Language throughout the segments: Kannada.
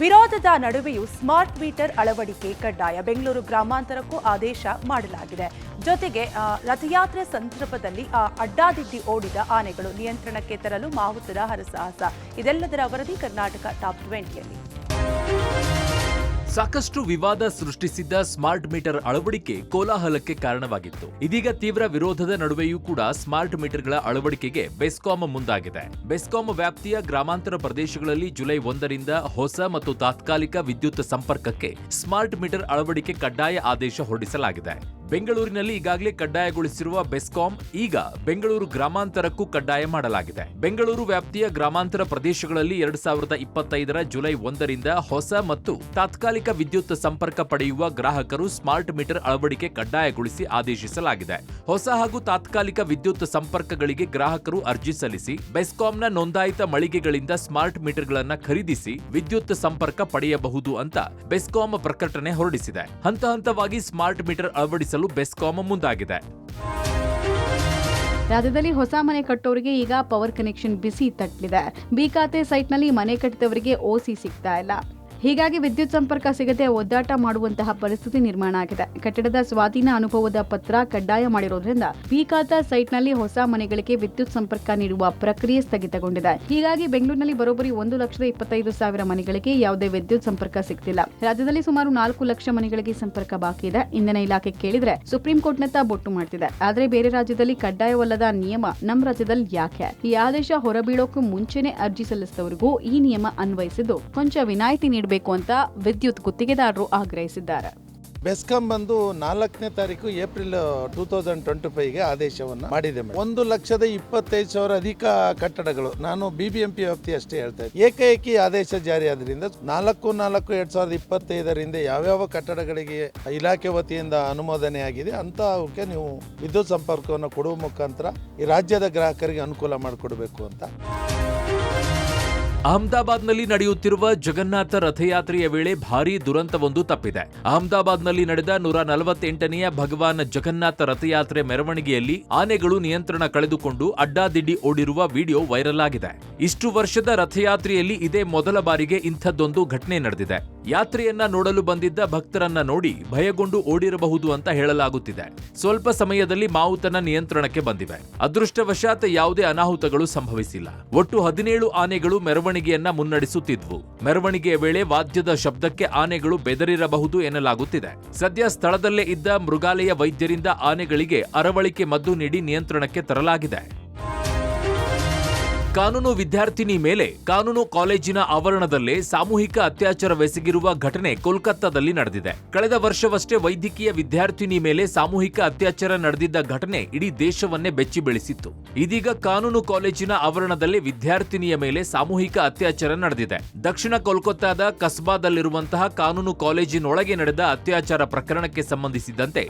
ವಿರೋಧದ ನಡುವೆಯೂ ಸ್ಮಾರ್ಟ್ ಮೀಟರ್ ಅಳವಡಿಕೆ ಕಡ್ಡಾಯ. ಬೆಂಗಳೂರು ಗ್ರಾಮಾಂತರಕ್ಕೂ ಆದೇಶ ಮಾಡಲಾಗಿದೆ. ಜೊತೆಗೆ ರಥಯಾತ್ರೆ ಸಂದರ್ಭದಲ್ಲಿ ಅಡ್ಡಾದಿಡ್ಡಿ ಓಡಿದ ಆನೆಗಳು ನಿಯಂತ್ರಣಕ್ಕೆ ತರಲು ಮಾವುತರ ಹರಸಾಹಸ. ಇದೆಲ್ಲದರ ವರದಿ ಕರ್ನಾಟಕ ಟಾಪ್ 20ಯಲ್ಲಿ. ಸಾಕಷ್ಟು ವಿವಾದ ಸೃಷ್ಟಿಸಿದ್ದ ಸ್ಮಾರ್ಟ್ ಮೀಟರ್ ಅಳವಡಿಕೆ ಕೋಲಾಹಲಕ್ಕೆ ಕಾರಣವಾಗಿತ್ತು. ಇದೀಗ ತೀವ್ರ ವಿರೋಧದ ನಡುವೆಯೂ ಕೂಡ ಸ್ಮಾರ್ಟ್ ಮೀಟರ್ಗಳ ಅಳವಡಿಕೆಗೆ ಬೆಸ್ಕಾಂ ಮುಂದಾಗಿದೆ. ಬೆಸ್ಕಾಂ ವ್ಯಾಪ್ತಿಯ ಗ್ರಾಮಾಂತರ ಪ್ರದೇಶಗಳಲ್ಲಿ ಜುಲೈ 1ರಿಂದ ಹೊಸ ಮತ್ತು ತಾತ್ಕಾಲಿಕ ವಿದ್ಯುತ್ ಸಂಪರ್ಕಕ್ಕೆ ಸ್ಮಾರ್ಟ್ ಮೀಟರ್ ಅಳವಡಿಕೆ ಕಡ್ಡಾಯ ಆದೇಶ ಹೊರಡಿಸಲಾಗಿದೆ. ಬೆಂಗಳೂರಿನಲ್ಲಿ ಈಗಾಗಲೇ ಕಡ್ಡಾಯಗೊಳಿಸಿರುವ ಬೆಸ್ಕಾಂ ಈಗ ಬೆಂಗಳೂರು ಗ್ರಾಮಾಂತರಕ್ಕೂ ಕಡ್ಡಾಯ ಮಾಡಲಾಗಿದೆ. ಬೆಂಗಳೂರು ವ್ಯಾಪ್ತಿಯ ಗ್ರಾಮಾಂತರ ಪ್ರದೇಶಗಳಲ್ಲಿ 2025ರ ಜುಲೈ 1ರಿಂದ ಹೊಸ ಮತ್ತು ತಾತ್ಕಾಲಿಕ ವಿದ್ಯುತ್ ಸಂಪರ್ಕ ಪಡೆಯುವ ಗ್ರಾಹಕರು ಸ್ಮಾರ್ಟ್ ಮೀಟರ್ ಅಳವಡಿಕೆ ಕಡ್ಡಾಯಗೊಳಿಸಿ ಆದೇಶಿಸಲಾಗಿದೆ. ಹೊಸ ಹಾಗೂ ತಾತ್ಕಾಲಿಕ ವಿದ್ಯುತ್ ಸಂಪರ್ಕಗಳಿಗೆ ಗ್ರಾಹಕರು ಅರ್ಜಿ ಸಲ್ಲಿಸಿ ಬೆಸ್ಕಾಂನ ನೋಂದಾಯಿತ ಮಳಿಗೆಗಳಿಂದ ಸ್ಮಾರ್ಟ್ ಮೀಟರ್ಗಳನ್ನು ಖರೀದಿಸಿ ವಿದ್ಯುತ್ ಸಂಪರ್ಕ ಪಡೆಯಬಹುದು ಅಂತ ಬೆಸ್ಕಾಂ ಪ್ರಕಟಣೆ ಹೊರಡಿಸಿದೆ. ಹಂತ ಹಂತವಾಗಿ ಸ್ಮಾರ್ಟ್ ಮೀಟರ್ ಅಳವಡಿಸಲು ಬೆಸ್ಕಾಂ ಮುಂದಾಗಿದೆ. ರಾಜ್ಯದಲ್ಲಿ ಹೊಸ ಮನೆ ಕಟ್ಟೋರಿಗೆ ಈಗ ಪವರ್ ಕನೆಕ್ಷನ್ ಬಿಸಿ ತಟ್ಟಲಿದೆ. ಬಿ ಖಾತೆ ಸೈಟ್ನಲ್ಲಿ ಮನೆ ಕಟ್ಟಿದವರಿಗೆ ಓಸಿ ಸಿಗ್ತಾ ಇಲ್ಲ. ಹೀಗಾಗಿ ವಿದ್ಯುತ್ ಸಂಪರ್ಕ ಸಿಗದೆ ಒದ್ದಾಟ ಮಾಡುವಂತಹ ಪರಿಸ್ಥಿತಿ ನಿರ್ಮಾಣ ಆಗಿದೆ. ಕಟ್ಟಡದ ಸ್ವಾಧೀನ ಅನುಭವದ ಪತ್ರ ಕಡ್ಡಾಯ ಮಾಡಿರೋದ್ರಿಂದ ಬಿ ಖಾತಾ ಸೈಟ್ನಲ್ಲಿ ಹೊಸ ಮನೆಗಳಿಗೆ ವಿದ್ಯುತ್ ಸಂಪರ್ಕ ನೀಡುವ ಪ್ರಕ್ರಿಯೆ ಸ್ಥಗಿತಗೊಂಡಿದೆ. ಹೀಗಾಗಿ ಬೆಂಗಳೂರಿನಲ್ಲಿ ಬರೋಬ್ಬರಿ 1,25,000 ಮನೆಗಳಿಗೆ ಯಾವುದೇ ವಿದ್ಯುತ್ ಸಂಪರ್ಕ ಸಿಗ್ತಿಲ್ಲ. ರಾಜ್ಯದಲ್ಲಿ ಸುಮಾರು 4 ಲಕ್ಷ ಮನೆಗಳಿಗೆ ಸಂಪರ್ಕ ಬಾಕಿ ಇದೆ. ಇಂಧನ ಇಲಾಖೆ ಕೇಳಿದ್ರೆ ಸುಪ್ರೀಂ ಕೋರ್ಟ್ನತ್ತ ಬೊಟ್ಟು ಮಾಡ್ತಿದೆ. ಆದ್ರೆ ಬೇರೆ ರಾಜ್ಯದಲ್ಲಿ ಕಡ್ಡಾಯವಲ್ಲದ ನಿಯಮ ನಮ್ಮ ರಾಜ್ಯದಲ್ಲಿ ಯಾಕೆ? ಈ ಆದೇಶ ಹೊರಬೀಳೋಕು ಮುಂಚೆನೆ ಅರ್ಜಿ ಸಲ್ಲಿಸಿದವರಿಗೂ ಈ ನಿಯಮ ಅನ್ವಯಿಸಿದ್ದು ಕೊಂಚ ವಿನಾಯಿತಿ ನೀಡಬೇಕು ಅಂತ ವಿದ್ಯುತ್ ಗುತ್ತಿಗೆದಾರರು ಆಗ್ರಹಿಸಿದ್ದಾರೆ. ಬೆಸ್ಕಾಂ ಬಂದು 4ನೇ ತಾರೀಕು ಏಪ್ರಿಲ್ 2025ಗೆ ಆದೇಶವನ್ನು ಮಾಡಿದೆ. 1,25,000 ಅಧಿಕ ಕಟ್ಟಡಗಳು, ನಾನು BBMP ವ್ಯಾಪ್ತಿ ಅಷ್ಟೇ ಹೇಳ್ತಾ ಇದ್ದೆ. ಏಕಾಏಕಿ ಆದೇಶ ಜಾರಿ ಆದ್ರಿಂದ 4/4/2025ರಿಂದ ಯಾವ್ಯಾವ ಕಟ್ಟಡಗಳಿಗೆ ಇಲಾಖೆ ವತಿಯಿಂದ ಅನುಮೋದನೆ ಆಗಿದೆ ಅಂತವಕ್ಕೆ ನೀವು ವಿದ್ಯುತ್ ಸಂಪರ್ಕವನ್ನು ಕೊಡುವ ಮುಖಾಂತರ ಈ ರಾಜ್ಯದ ಗ್ರಾಹಕರಿಗೆ ಅನುಕೂಲ ಮಾಡಿಕೊಡ್ಬೇಕು ಅಂತ. ಅಹಮದಾಬಾದ್ನಲ್ಲಿ ನಡೆಯುತ್ತಿರುವ ಜಗನ್ನಾಥ ರಥಯಾತ್ರೆಯ ವೇಳೆ ಭಾರೀ ದುರಂತವೊಂದು ತಪ್ಪಿದೆ. ಅಹಮದಾಬಾದ್ನಲ್ಲಿ ನಡೆದ 148ನೆಯ ಭಗವಾನ್ ಜಗನ್ನಾಥ ರಥಯಾತ್ರೆ ಮೆರವಣಿಗೆಯಲ್ಲಿ ಆನೆಗಳು ನಿಯಂತ್ರಣ ಕಳೆದುಕೊಂಡು ಅಡ್ಡಾದಿಡ್ಡಿ ಓಡಿರುವ ವಿಡಿಯೋ ವೈರಲ್ ಆಗಿದೆ. ಇಷ್ಟು ವರ್ಷದ ರಥಯಾತ್ರೆಯಲ್ಲಿ ಇದೇ ಮೊದಲ ಬಾರಿಗೆ ಇಂಥದ್ದೊಂದು ಘಟನೆ ನಡೆದಿದೆ. ಯಾತ್ರೆಯನ್ನ ನೋಡಲು ಬಂದಿದ್ದ ಭಕ್ತರನ್ನ ನೋಡಿ ಭಯಗೊಂಡು ಓಡಿರಬಹುದು ಅಂತ ಹೇಳಲಾಗುತ್ತಿದೆ. ಸ್ವಲ್ಪ ಸಮಯದಲ್ಲಿ ಮಾವುತನ ನಿಯಂತ್ರಣಕ್ಕೆ ಬಂದಿವೆ. ಅದೃಷ್ಟವಶಾತ್ ಯಾವುದೇ ಅನಾಹುತಗಳು ಸಂಭವಿಸಿಲ್ಲ. ಒಟ್ಟು 17 ಆನೆಗಳು ಮೆರವಣಿಗೆಯನ್ನ ಮುನ್ನಡೆಸುತ್ತಿದ್ವು. ಮೆರವಣಿಗೆಯ ವೇಳೆ ವಾದ್ಯದ ಶಬ್ದಕ್ಕೆ ಆನೆಗಳು ಬೆದರಿರಬಹುದು ಎನ್ನಲಾಗುತ್ತಿದೆ. ಸದ್ಯ ಸ್ಥಳದಲ್ಲೇ ಇದ್ದ ಮೃಗಾಲಯ ವೈದ್ಯರಿಂದ ಆನೆಗಳಿಗೆ ಅರವಳಿಕೆ ಮದ್ದು ನೀಡಿ ನಿಯಂತ್ರಣಕ್ಕೆ ತರಲಾಗಿದೆ. ಕಾನೂನು ವಿದ್ಯಾರ್ಥಿನಿ ಮೇಲೆ ಕಾನೂನು ಕಾಲೇಜಿನ ಆವರಣದಲ್ಲೇ ಸಾಮೂಹಿಕ ಅತ್ಯಾಚಾರವೆಸಗಿರುವ ಘಟನೆ ಕೋಲ್ಕತ್ತಾದಲ್ಲಿ ನಡೆದಿದೆ. ಕಳೆದ ವರ್ಷವಷ್ಟೇ ವೈದ್ಯಕೀಯ ವಿದ್ಯಾರ್ಥಿನಿ ಮೇಲೆ ಸಾಮೂಹಿಕ ಅತ್ಯಾಚಾರ ನಡೆದಿದ್ದ ಘಟನೆ ಇಡೀ ದೇಶವನ್ನೇ ಬೆಚ್ಚಿ ಬೀಳಿಸಿತ್ತು. ಇದೀಗ ಕಾನೂನು ಕಾಲೇಜಿನ ಆವರಣದಲ್ಲೇ ವಿದ್ಯಾರ್ಥಿನಿಯ ಮೇಲೆ ಸಾಮೂಹಿಕ ಅತ್ಯಾಚಾರ ನಡೆದಿದೆ. ದಕ್ಷಿಣ ಕೋಲ್ಕತ್ತಾದ ಕಸ್ಬಾದಲ್ಲಿರುವಂತಹ ಕಾನೂನು ಕಾಲೇಜಿನೊಳಗೆ ನಡೆದ ಅತ್ಯಾಚಾರ ಪ್ರಕರಣಕ್ಕೆ ಸಂಬಂಧಿಸಿದಂತೆ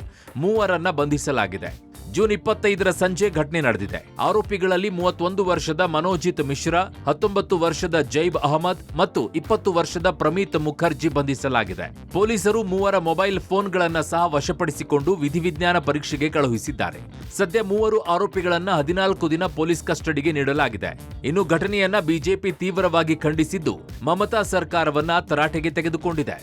3 ಬಂಧಿಸಲಾಗಿದೆ. ಜೂನ್ 25ರ ಸಂಜೆ ಘಟನೆ ನಡೆದಿದೆ. ಆರೋಪಿಗಳಲ್ಲಿ 31 ವರ್ಷದ ಮನೋಜಿತ್ ಮಿಶ್ರಾ, 19 ವರ್ಷದ ಜೈಬ್ ಅಹಮದ್ ಮತ್ತು 20 ವರ್ಷದ ಪ್ರಮೀತ್ ಮುಖರ್ಜಿ ಬಂಧಿಸಲಾಗಿದೆ. ಪೊಲೀಸರು 3 ಮೊಬೈಲ್ ಫೋನ್ಗಳನ್ನ ಸಹ ವಶಪಡಿಸಿಕೊಂಡು ವಿಧಿವಿಜ್ಞಾನ ಪರೀಕ್ಷೆಗೆ ಕಳುಹಿಸಿದ್ದಾರೆ. ಸದ್ಯ 3 ಆರೋಪಿಗಳನ್ನ 14 ದಿನ ಪೊಲೀಸ್ ಕಸ್ಟಡಿಗೆ ನೀಡಲಾಗಿದೆ. ಇನ್ನು ಘಟನೆಯನ್ನ ಬಿಜೆಪಿ ತೀವ್ರವಾಗಿ ಖಂಡಿಸಿದ್ದು ಮಮತಾ ಸರ್ಕಾರವನ್ನ ತರಾಟೆಗೆ ತೆಗೆದುಕೊಂಡಿದೆ.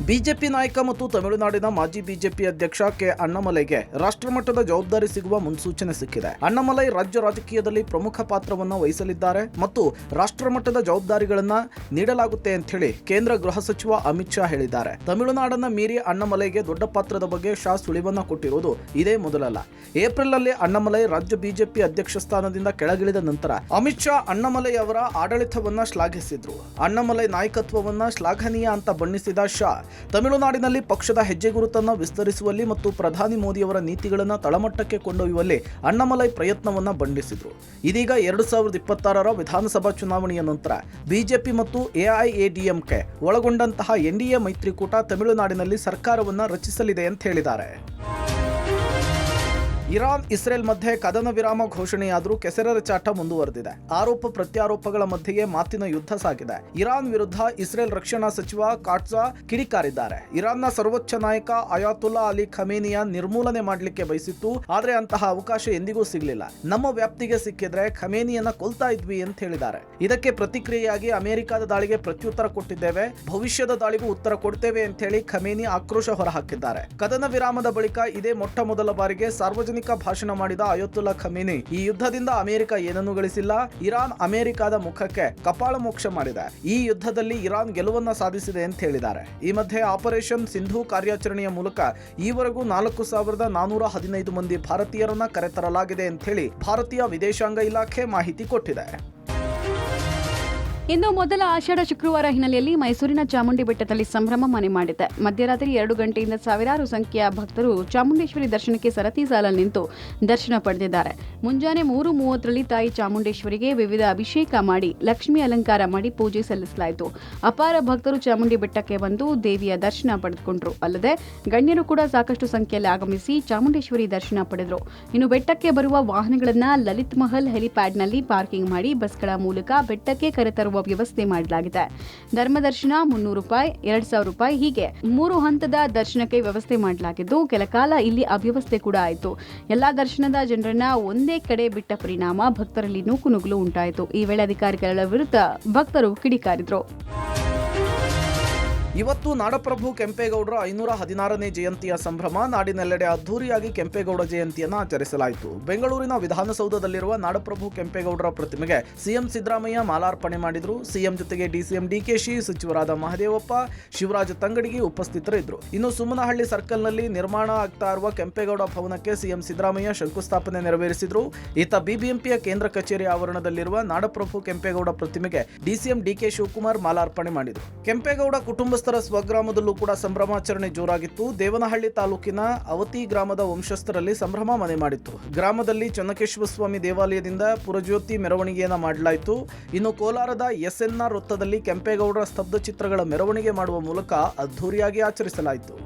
ಬಿಜೆಪಿ ನಾಯಕ ಮತ್ತು ತಮಿಳುನಾಡಿನ ಮಾಜಿ ಬಿಜೆಪಿ ಅಧ್ಯಕ್ಷ ಕೆ ಅಣ್ಣಾಮಲೈಗೆ ರಾಷ್ಟ್ರಮಟ್ಟದ ಜವಾಬ್ದಾರಿ ಸಿಗುವ ಮುನ್ಸೂಚನೆ ಸಿಕ್ಕಿದೆ. ಅಣ್ಣಾಮಲೈ ರಾಜ್ಯ ರಾಜಕೀಯದಲ್ಲಿ ಪ್ರಮುಖ ಪಾತ್ರವನ್ನು ವಹಿಸಲಿದ್ದಾರೆ ಮತ್ತು ರಾಷ್ಟ್ರಮಟ್ಟದ ಜವಾಬ್ದಾರಿಗಳನ್ನ ನೀಡಲಾಗುತ್ತೆ ಅಂತ ಹೇಳಿ ಕೇಂದ್ರ ಗೃಹ ಸಚಿವ ಅಮಿತ್ ಶಾ ಹೇಳಿದ್ದಾರೆ. ತಮಿಳುನಾಡನ್ನ ಮೀರಿ ಅಣ್ಣಾಮಲೈಗೆ ದೊಡ್ಡ ಪಾತ್ರದ ಬಗ್ಗೆ ಶಾ ಸುಳಿವನ್ನ ಕೊಟ್ಟಿರುವುದು ಇದೇ ಮೊದಲಲ್ಲ. ಏಪ್ರಿಲ್ ನಲ್ಲಿ ಅಣ್ಣಾಮಲೈ ರಾಜ್ಯ ಬಿಜೆಪಿ ಅಧ್ಯಕ್ಷ ಸ್ಥಾನದಿಂದ ಕೆಳಗಿಳಿದ ನಂತರ ಅಮಿತ್ ಶಾ ಅಣ್ಣಾಮಲೈ ಅವರ ಆಡಳಿತವನ್ನ ಶ್ಲಾಘಿಸಿದ್ರು. ಅಣ್ಣಾಮಲೈ ನಾಯಕತ್ವವನ್ನ ಶ್ಲಾಘನೀಯ ಅಂತ ಬಣ್ಣಿಸಿದ ಶಾ ತಮಿಳುನಾಡಿನಲ್ಲಿ ಪಕ್ಷದ ಹೆಜ್ಜೆ ಗುರುತನ್ನು ವಿಸ್ತರಿಸುವಲ್ಲಿ ಮತ್ತು ಪ್ರಧಾನಿ ಮೋದಿಯವರ ನೀತಿಗಳನ್ನು ತಳಮಟ್ಟಕ್ಕೆ ಕೊಂಡೊಯ್ಯುವಲ್ಲಿ ಅಣ್ಣಾಮಲೈ ಪ್ರಯತ್ನವನ್ನ ಬಣ್ಣಿಸಿದ್ರು. ಇದೀಗ 2026ರ ವಿಧಾನಸಭಾ ಚುನಾವಣೆಯ ನಂತರ ಬಿಜೆಪಿ ಮತ್ತು ಎಐಎಡಿಎಂಕೆ ಒಳಗೊಂಡಂತಹ ಎನ್ಡಿಎ ಮೈತ್ರಿಕೂಟ ತಮಿಳುನಾಡಿನಲ್ಲಿ ಸರ್ಕಾರವನ್ನ ರಚಿಸಲಿದೆ ಅಂತ ಹೇಳಿದ್ದಾರೆ. ಇರಾನ್ ಇಸ್ರೇಲ್ ಮಧ್ಯೆ ಕದನ ವಿರಾಮ ಘೋಷಣೆಯಾದರೂ ಕೆಸರರ ಚಾಟ ಮುಂದುವರೆದಿದೆ. ಆರೋಪ ಪ್ರತ್ಯಾರೋಪಗಳ ಮಧ್ಯೆಯೇ ಮಾತಿನ ಯುದ್ಧ ಸಾಗಿದೆ. ಇರಾನ್ ವಿರುದ್ಧ ಇಸ್ರೇಲ್ ರಕ್ಷಣಾ ಸಚಿವ ಕಾಟ್ಜಾ ಕಿಡಿಕಾರಿದ್ದಾರೆ. ಇರಾನ್ನ ಸರ್ವೋಚ್ಚ ನಾಯಕ ಅಯಾತುಲ್ಲಾ ಅಲಿ ಖಮೇನಿಯ ನಿರ್ಮೂಲನೆ ಮಾಡಲಿಕ್ಕೆ ಬಯಸಿತ್ತು, ಆದ್ರೆ ಅಂತಹ ಅವಕಾಶ ಎಂದಿಗೂ ಸಿಗಲಿಲ್ಲ. ನಮ್ಮ ವ್ಯಾಪ್ತಿಗೆ ಸಿಕ್ಕಿದ್ರೆ ಖಮೇನಿಯನ್ನ ಕೊಲ್ತಾ ಇದ್ವಿ ಅಂತ ಹೇಳಿದ್ದಾರೆ. ಇದಕ್ಕೆ ಪ್ರತಿಕ್ರಿಯೆಯಾಗಿ ಅಮೆರಿಕದ ದಾಳಿಗೆ ಪ್ರತ್ಯುತ್ತರ ಕೊಟ್ಟಿದ್ದೇವೆ, ಭವಿಷ್ಯದ ದಾಳಿಗೂ ಉತ್ತರ ಕೊಡ್ತೇವೆ ಅಂತ ಹೇಳಿ ಖಮೇನಿ ಆಕ್ರೋಶ ಹೊರಹಾಕಿದ್ದಾರೆ. ಕದನ ವಿರಾಮದ ಬಳಿಕ ಇದೇ ಮೊಟ್ಟ ಮೊದಲ ಬಾರಿಗೆ ಸಾರ್ವಜನಿಕ ಭಾಷಣ ಮಾಡಿದ ಅಯಾತುಲ್ಲಾ ಖಮೇನಿ ಈ ಯುದ್ಧದಿಂದ ಅಮೆರಿಕ ಏನನ್ನೂ ಗಳಿಸಿಲ್ಲ, ಇರಾನ್ ಅಮೆರಿಕದ ಮುಖಕ್ಕೆ ಕಪಾಳ ಮೋಕ್ಷ ಮಾಡಿದೆ, ಈ ಯುದ್ಧದಲ್ಲಿ ಇರಾನ್ ಗೆಲುವನ್ನ ಸಾಧಿಸಿದೆ ಅಂತ ಹೇಳಿದ್ದಾರೆ. ಈ ಮಧ್ಯೆ ಆಪರೇಷನ್ ಸಿಂಧೂ ಕಾರ್ಯಾಚರಣೆಯ ಮೂಲಕ ಈವರೆಗೂ 4,415 ಮಂದಿ ಭಾರತೀಯರನ್ನ ಕರೆತರಲಾಗಿದೆ ಅಂತ ಹೇಳಿ ಭಾರತೀಯ ವಿದೇಶಾಂಗ ಇಲಾಖೆ ಮಾಹಿತಿ ಕೊಟ್ಟಿದೆ. ಇನ್ನು ಮೊದಲ ಆಷಾಢ ಶುಕ್ರವಾರ ಹಿನ್ನೆಲೆಯಲ್ಲಿ ಮೈಸೂರಿನ ಚಾಮುಂಡಿ ಬೆಟ್ಟದಲ್ಲಿ ಸಂಭ್ರಮ ಮನೆ ಮಾಡಿದೆ. ಮಧ್ಯರಾತ್ರಿ 2 ಗಂಟೆಯಿಂದ ಸಾವಿರಾರು ಸಂಖ್ಯೆಯ ಭಕ್ತರು ಚಾಮುಂಡೇಶ್ವರಿ ದರ್ಶನಕ್ಕೆ ಸರತಿ ಸಾಲಲ್ಲಿ ನಿಂತು ದರ್ಶನ ಪಡೆದಿದ್ದಾರೆ. ಮುಂಜಾನೆ 3:30ರಲ್ಲಿ ತಾಯಿ ಚಾಮುಂಡೇಶ್ವರಿಗೆ ವಿವಿಧ ಅಭಿಷೇಕ ಮಾಡಿ ಲಕ್ಷ್ಮೀ ಅಲಂಕಾರ ಮಾಡಿ ಪೂಜೆ ಸಲ್ಲಿಸಲಾಯಿತು. ಅಪಾರ ಭಕ್ತರು ಚಾಮುಂಡಿ ಬೆಟ್ಟಕ್ಕೆ ಬಂದು ದೇವಿಯ ದರ್ಶನ ಪಡೆದುಕೊಂಡರು. ಅಲ್ಲದೆ ಗಣ್ಯರು ಕೂಡ ಸಾಕಷ್ಟು ಸಂಖ್ಯೆಯಲ್ಲಿ ಆಗಮಿಸಿ ಚಾಮುಂಡೇಶ್ವರಿ ದರ್ಶನ ಪಡೆದರು. ಇನ್ನು ಬೆಟ್ಟಕ್ಕೆ ಬರುವ ವಾಹನಗಳನ್ನು ಲಲಿತ್ ಮಹಲ್ ಹೆಲಿಪ್ಯಾಡ್ನಲ್ಲಿ ಪಾರ್ಕಿಂಗ್ ಮಾಡಿ ಬಸ್ಗಳ ಮೂಲಕ ಬೆಟ್ಟಕ್ಕೆ ಕರೆತರುವ ವ್ಯವಸ್ಥೆ ಮಾಡಲಾಗಿದೆ. ಧರ್ಮದರ್ಶನ ₹300, ₹2,000 ಹೀಗೆ 3 ಹಂತದ ದರ್ಶನಕ್ಕೆ ವ್ಯವಸ್ಥೆ ಮಾಡಲಾಗಿದ್ದು, ಕೆಲ ಕಾಲ ಇಲ್ಲಿ ಅವ್ಯವಸ್ಥೆ ಕೂಡ ಆಯಿತು. ಎಲ್ಲಾ ದರ್ಶನದ ಜನರನ್ನ ಒಂದೇ ಕಡೆ ಬಿಟ್ಟ ಪರಿಣಾಮ ಭಕ್ತರಲ್ಲಿ ನೂಕುನುಗ್ಗಲು ಉಂಟಾಯಿತು. ಈ ವೇಳೆ ಅಧಿಕಾರಿಗಳ ವಿರುದ್ಧ ಭಕ್ತರು ಕಿಡಿಕಾರಿದ್ರು. ಇವತ್ತು ನಾಡಪ್ರಭು ಕೆಂಪೇಗೌಡರ 516ನೇ ಜಯಂತಿಯ ಸಂಭ್ರಮ. ನಾಡಿನೆಲ್ಲೆಡೆ ಅದ್ದೂರಿಯಾಗಿ ಕೆಂಪೇಗೌಡ ಜಯಂತಿಯನ್ನು ಆಚರಿಸಲಾಯಿತು. ಬೆಂಗಳೂರಿನ ವಿಧಾನಸೌಧದಲ್ಲಿರುವ ನಾಡಪ್ರಭು ಕೆಂಪೇಗೌಡರ ಪ್ರತಿಮೆಗೆ ಸಿಎಂ ಸಿದ್ದರಾಮಯ್ಯ ಮಾಲಾರ್ಪಣೆ ಮಾಡಿದರು. ಸಿಎಂ ಜೊತೆಗೆ ಡಿಸಿಎಂ ಡಿಕೆಶಿ, ಸಚಿವರಾದ ಮಹದೇವಪ್ಪ, ಶಿವರಾಜ ತಂಗಡಗಿ ಉಪಸ್ಥಿತರಿದ್ದರು. ಇನ್ನು ಸುಮನಹಳ್ಳಿ ಸರ್ಕಲ್ನಲ್ಲಿ ನಿರ್ಮಾಣ ಆಗ್ತಾ ಇರುವ ಕೆಂಪೇಗೌಡ ಭವನಕ್ಕೆ ಸಿಎಂ ಸಿದ್ದರಾಮಯ್ಯ ಶಂಕುಸ್ಥಾಪನೆ ನೆರವೇರಿಸಿದರು. ಈತ ಬಿಬಿಎಂಪಿಯ ಕೇಂದ್ರ ಕಚೇರಿ ಆವರಣದಲ್ಲಿರುವ ನಾಡಪ್ರಭು ಕೆಂಪೇಗೌಡ ಪ್ರತಿಮೆಗೆ ಡಿಸಿಎಂ ಡಿಕೆ ಶಿವಕುಮಾರ್ ಮಾಲಾರ್ಪಣೆ ಮಾಡಿದರು. ಕೆಂಪೇಗೌಡ ಕುಟುಂಬಸ್ಥರ ಸ್ವಗ್ರಾಮದಲ್ಲೂ ಕೂಡ ಸಂಭ್ರಮಾಚರಣೆ ಜೋರಾಗಿತ್ತು. ದೇವನಹಳ್ಳಿ ತಾಲೂಕಿನ ಅವತಿ ಗ್ರಾಮದ ವಂಶಸ್ಥರಲ್ಲಿ ಸಂಭ್ರಮ ಮನೆ ಮಾಡಿತ್ತು. ಗ್ರಾಮದಲ್ಲಿ ಚನ್ನಕೇಶ್ವರ ಸ್ವಾಮಿ ದೇವಾಲಯದಿಂದ ಪುರಜ್ಯೋತಿ ಮೆರವಣಿಗೆಯನ್ನು ಮಾಡಲಾಯಿತು. ಇನ್ನು ಕೋಲಾರದ SNR ವೃತ್ತದಲ್ಲಿ ಕೆಂಪೇಗೌಡರ ಸ್ತಬ್ಧ ಚಿತ್ರಗಳ ಮೆರವಣಿಗೆ ಮಾಡುವ ಮೂಲಕ ಅದ್ದೂರಿಯಾಗಿ ಆಚರಿಸಲಾಯಿತು.